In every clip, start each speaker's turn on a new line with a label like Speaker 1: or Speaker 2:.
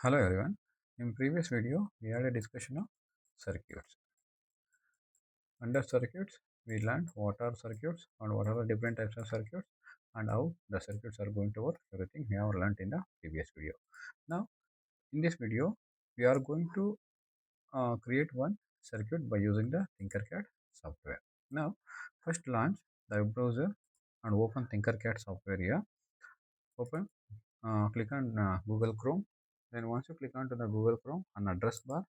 Speaker 1: Hello everyone. In previous video, we had a discussion of circuits. Under circuits, we learned what are circuits and what are the different types of circuits and how the circuits are going to work. Everything we have learned in the previous video. Now, in this video, we are going to create one circuit by using the Tinkercad software. Now, first launch the web browser and open Tinkercad software here. Open, click on Google Chrome. Then once you click onto the Google Chrome, on address bar,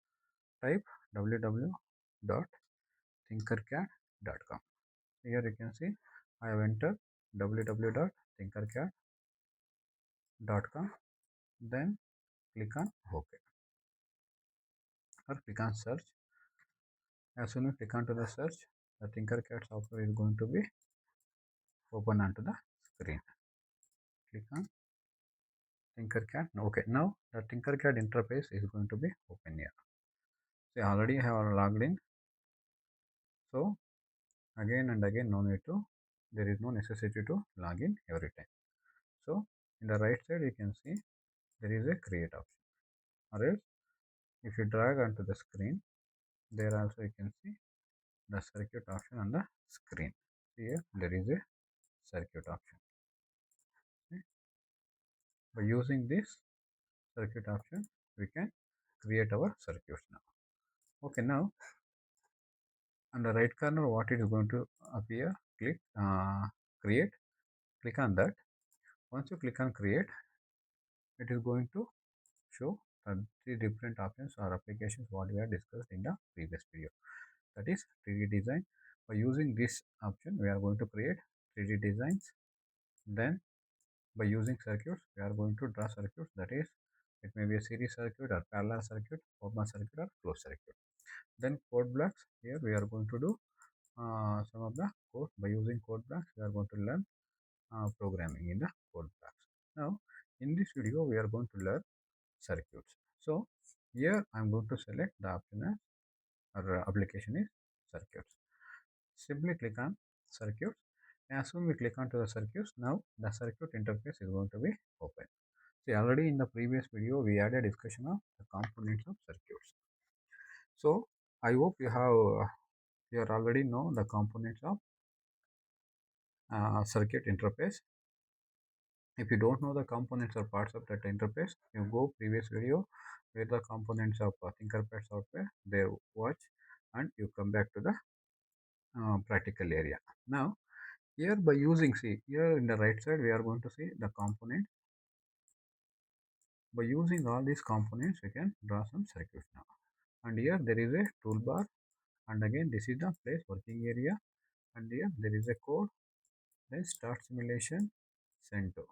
Speaker 1: type www.tinkercad.com. Here you can see I have entered www.tinkercad.com. Then click on OK or click on search. As soon as you click onto the search, the Tinkercad software is going to be open onto the screen. Click on Tinkercad. Okay, now the Tinkercad interface is going to be open here. See, already I have logged in. So again and again, no need to. There is no necessity to log in every time. So in the right side, you can see there is a create option, or else if you drag onto the screen, there also you can see the circuit option on the screen. Here there is a circuit option. Okay. By using this circuit option, we can create our circuits now. Okay, now on the right corner, what it is going to appear, click create, click on that. Once you click on create, it is going to show the three different options or applications what we have discussed in the previous video. That is 3D design. By using this option, we are going to create 3D designs. Then by using circuits, we are going to draw circuits. That is, it may be a series circuit or parallel circuit, open circuit or closed circuit. Then code blocks. Here we are going to do some of the code. By using code blocks, we are going to learn programming in the code blocks. Now, in this video, we are going to learn circuits. So here I am going to select the option as or application is circuits. Simply click on circuits. As soon as we click onto the circuits, now the circuit interface is going to be open. See, already in the previous video we had a discussion of the components of circuits. So I hope you already know the components of circuit interface. If you don't know the components or parts of that interface, you go previous video where the components of Tinkercad software, there watch, and you come back to the practical area. Now here by using, see here in the right side we are going to see the component. By using all these components we can draw some circuits now, and here there is a toolbar, and again this is the place working area, and here there is a code, then start simulation, send to.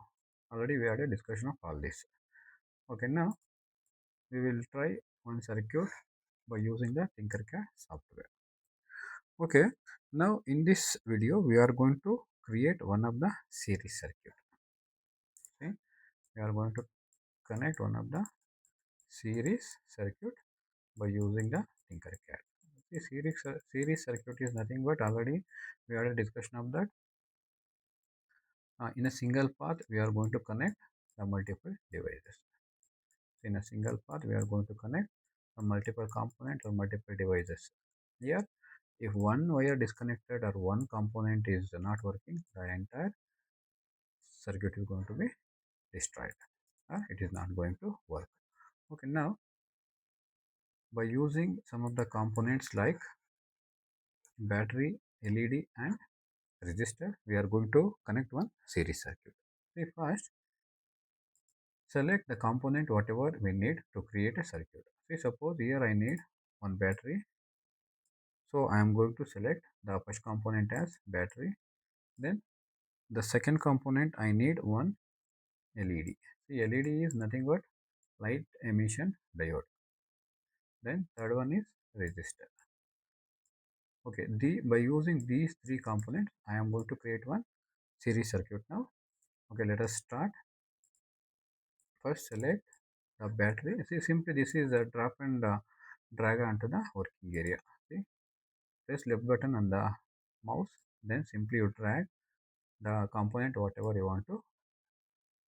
Speaker 1: Already we had a discussion of all this. Okay, now we will try one circuit by using the Tinkercad software. Okay, now in this video we are going to create one of the series circuit. Okay, we are going to connect one of the series circuit by using the Tinkercad. The series circuit is nothing but already we had a discussion of that. In a single path we are going to connect the multiple devices. In a single path we are going to connect the multiple components or multiple devices. Here if one wire disconnected or one component is not working, the entire circuit is going to be destroyed. It is not going to work. Okay, now by using some of the components like battery, LED and resistor, we are going to connect one series circuit. See, first select the component whatever we need to create a circuit. See, suppose here I need one battery, so I am going to select the first component as battery. Then the second component I need one LED. See, LED is nothing but light emission diode. Then third one is resistor. Okay, by using these three components, I am going to create one series circuit now. Okay, let us start. First select the battery. See, simply this is a drop and drag onto the working area. See, press left button on the mouse, then simply you drag the component whatever you want to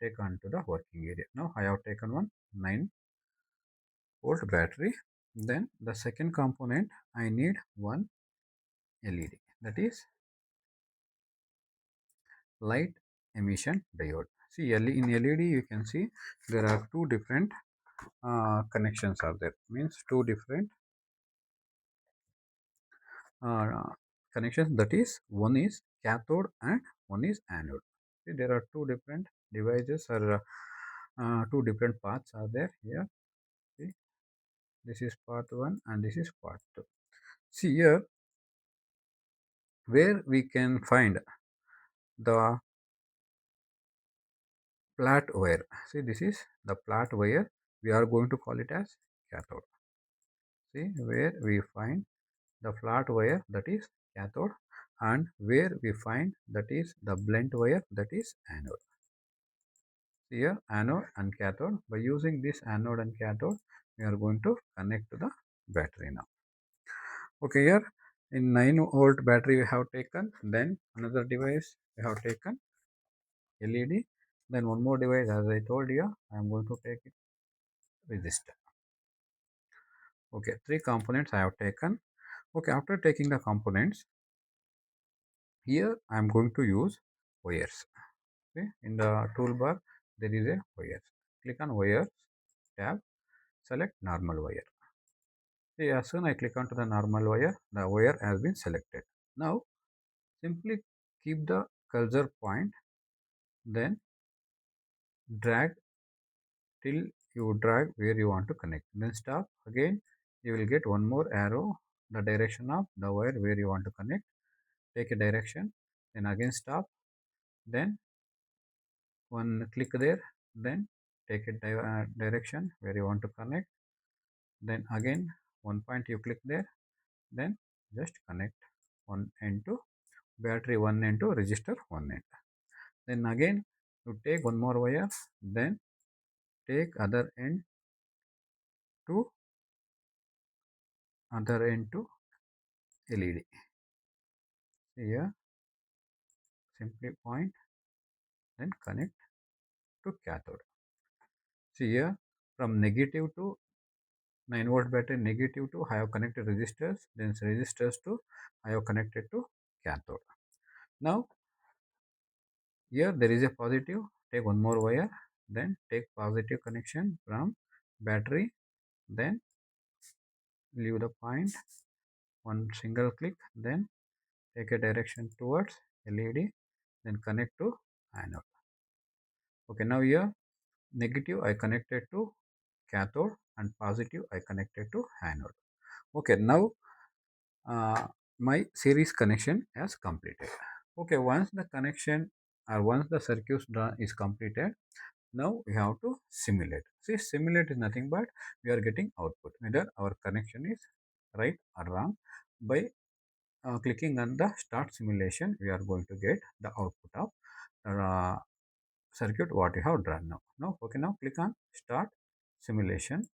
Speaker 1: take onto the working area. Now I have taken one 9 volt battery. Then the second component, I need one LED, that is light emission diode. See, in LED you can see there are two different connections are there, means two different uh, connections, that is one is cathode and one is anode. See, there are two different devices or two different paths are there here. See, this is part 1 and this is part 2. See here where we can find the flat wire. See, this is the flat wire, we are going to call it as cathode. See, where we find the flat wire, that is cathode, and where we find that is the blunt wire, that is anode. Here anode and cathode, by using this anode and cathode we are going to connect to the battery now. Okay, here in 9-volt battery we have taken, then another device we have taken LED, then one more device, as I told you, I am going to take it resistor. Okay, three components I have taken. Okay, after taking the components, here I am going to use wires. Okay, in the toolbar there is a wires. Click on wires tab, select normal wire. See, as soon I click onto the normal wire, the wire has been selected. Now simply keep the cursor point, then drag till you drag where you want to connect, then stop. Again you will get one more arrow, the direction of the wire where you want to connect. Take a direction, then again stop, then one click there, then take a direction where you want to connect, then again one point you click there, then just connect one end to battery, one end to resistor, one end. Then again you take one more wire, then take other end to LED. Here simply point, then connect to cathode. See here, from negative to 9-volt battery, negative to I have connected resistors, then resistors to I have connected to cathode. Now here there is a positive, take one more wire, then take positive connection from battery, then leave the point, one single click, then take a direction towards LED, then connect to anode. Okay, now here negative I connected to cathode and positive I connected to anode. Okay, now my series connection has completed. Okay, once the connection or once the circuit is completed, now we have to simulate. See, simulate is nothing but we are getting output whether our connection is right or wrong. By clicking on the start simulation, we are going to get the output of the circuit what we have drawn now. Okay, now click on start simulation.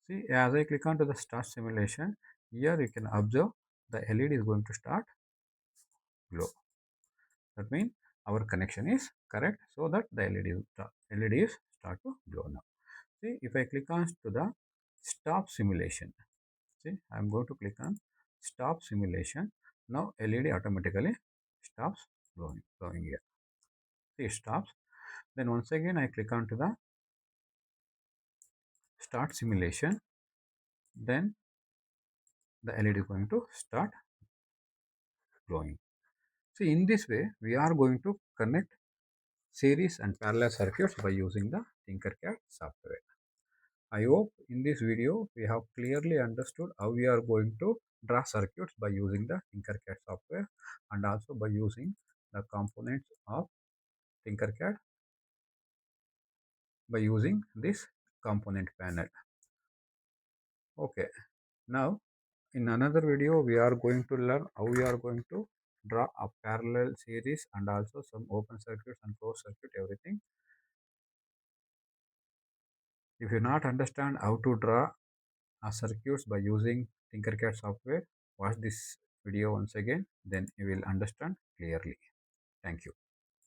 Speaker 1: See, as I click on to the start simulation, here you can observe the LED is going to start glow. That means our connection is correct, so that the LEDs start to glow now. See, if I click on to the stop simulation, see, I am going to click on stop simulation. Now LED automatically stops glowing here. See, it stops. Then once again I click on to the start simulation. Then the LED is going to start glowing. See, in this way we are going to connect series and parallel circuits by using the Tinkercad software. I hope in this video we have clearly understood how we are going to draw circuits by using the Tinkercad software and also by using the components of Tinkercad by using this component panel. Okay, now in another video we are going to learn how we are going to draw a parallel series and also some open circuits and closed circuit, everything. If you not understand how to draw circuits by using Tinkercad software, watch this video once again, then you will understand clearly. Thank you.